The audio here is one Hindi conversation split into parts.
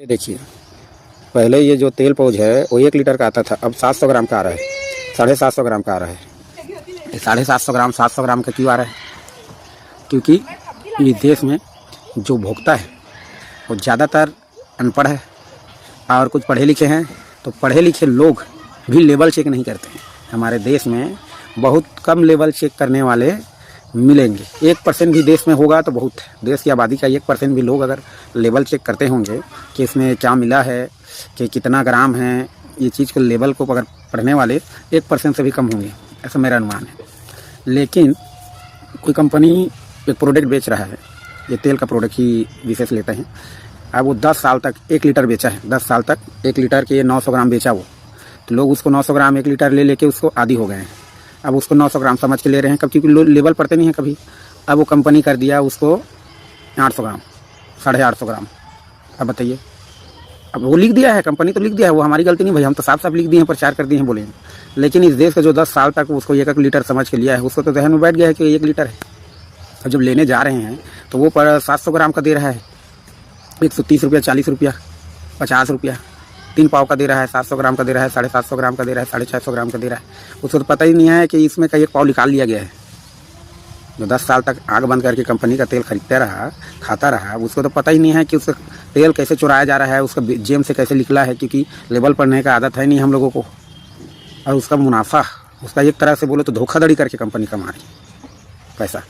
ये देखिए, पहले ये जो तेल पाउच है वो 1 लीटर का आता था, अब 700 ग्राम का आ रहा है, 750 ग्राम का आ रहा है। 750 ग्राम 700 ग्राम का क्यों आ रहा है? क्योंकि इस देश में जो भोक्ता है वो ज़्यादातर अनपढ़ है और कुछ पढ़े लिखे हैं। तो पढ़े लिखे लोग भी लेवल चेक नहीं करते हैं। हमारे देश में बहुत कम लेवल चेक करने वाले मिलेंगे। 1% भी देश में होगा तो बहुत है। देश की आबादी का 1% भी लोग अगर लेवल चेक करते होंगे कि इसमें क्या मिला है, कि कितना ग्राम है, ये चीज़ के लेवल को अगर पढ़ने वाले 1% से भी कम होंगे, ऐसा मेरा अनुमान है। लेकिन कोई कंपनी एक प्रोडक्ट बेच रहा है, ये तेल का प्रोडक्ट ही विशेष लेते हैं। अब वो 10 साल तक 1 लीटर बेचा है, 10 साल तक 1 लीटर के 900 ग्राम बेचा वो, तो लोग उसको 900 ग्राम 1 लीटर ले लेके उसको आदी हो गए हैं। अब उसको 900 ग्राम समझ के ले रहे हैं, कब, क्योंकि लेवल पढ़ते नहीं हैं कभी। अब वो कंपनी कर दिया उसको 800 ग्राम, 850 ग्राम। अब बताइए, अब वो लिख दिया है, कंपनी तो लिख दिया है, वो हमारी गलती नहीं भाई, हम तो साफ साफ लिख दिए हैं, प्रचार कर दिए हैं, बोले। लेकिन इस देश का जो 10 साल तक उसको 1 लीटर समझ के लिया है, उसको तो जहन में बैठ गया है कि 1 लीटर है। अब जब लेने जा रहे हैं तो वो पर 700 ग्राम का दे रहा है 130 रुपया, 40 रुपया, 50 रुपया। 3 पाव का दे रहा है, 700 ग्राम का दे रहा है, 750 ग्राम का दे रहा है, 650 ग्राम का दे रहा है। उसको तो पता ही नहीं है कि इसमें का 1 पाव निकाल लिया गया है। जो 10 साल तक आग बंद करके कंपनी का तेल खरीदता रहा, खाता रहा, उसको तो पता ही नहीं है कि उसका तेल कैसे चुराया जा रहा है, उसका जेम से कैसे निकला है, क्योंकि लेवल पढ़ने का आदत है नहीं हम लोगों को। और उसका मुनाफा, उसका एक तरह से बोले तो धोखाधड़ी करके कंपनी कमा रही पैसा।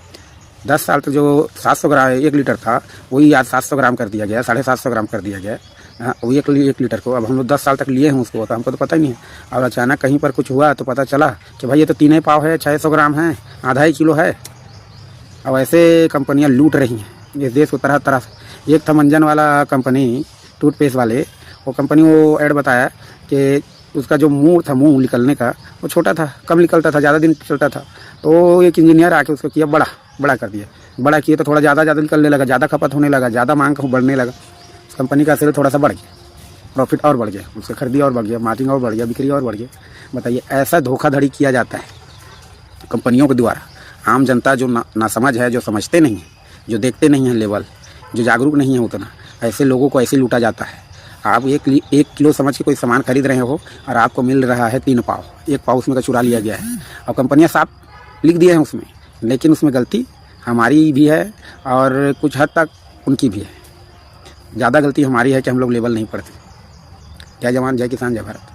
10 साल तक जो 700 ग्राम 1 लीटर था, वही आज 700 ग्राम कर दिया गया, 750 ग्राम कर दिया गया। हाँ, वो 1 लीटर को अब हम लोग 10 साल तक लिए हैं उसको, तो हमको तो पता ही नहीं है। और अचानक कहीं पर कुछ हुआ तो पता चला कि भाई ये तो 3 पाव है, 600 ग्राम है, आधा ही किलो है। अब ऐसे कंपनियां लूट रही हैं इस देश को तरह तरह से। एक था मंजन वाला कंपनी, टूथपेस्ट वाले, वो कंपनी वो ऐड बताया कि उसका जो मुंह था, मुंह निकलने का, वो छोटा था, कम निकलता था, ज़्यादा दिन चलता था। तो एक इंजीनियर आके उसको किया बड़ा कर दिया। बड़ा किए तो थोड़ा ज़्यादा निकलने लगा, ज़्यादा खपत होने लगा, ज़्यादा मांग बढ़ने लगा। उस कंपनी का सेल थोड़ा सा बढ़ गया, प्रॉफिट और बढ़ गया, उसका खरीदी और बढ़ गया, मार्जिन और बढ़ गया, बिक्री और बढ़ गया। बताइए, ऐसा धोखाधड़ी किया जाता है कंपनियों के द्वारा। आम जनता जो ना समझ है, जो समझते नहीं हैं, जो देखते नहीं हैं लेवल, जो जागरूक नहीं है उतना, ऐसे लोगों को ऐसे लूटा जाता है। आप 1 किलो समझ के कोई सामान खरीद रहे हो और आपको मिल रहा है 3 पाव, 1 पाव उसमें का चुरा लिया गया है। और कंपनियां साफ लिख दिए हैं उसमें, लेकिन उसमें गलती हमारी भी है और कुछ हद तक उनकी भी है। ज़्यादा गलती हमारी है कि हम लोग लेवल नहीं पढ़ते। जय जवान, जय किसान, जय भारत।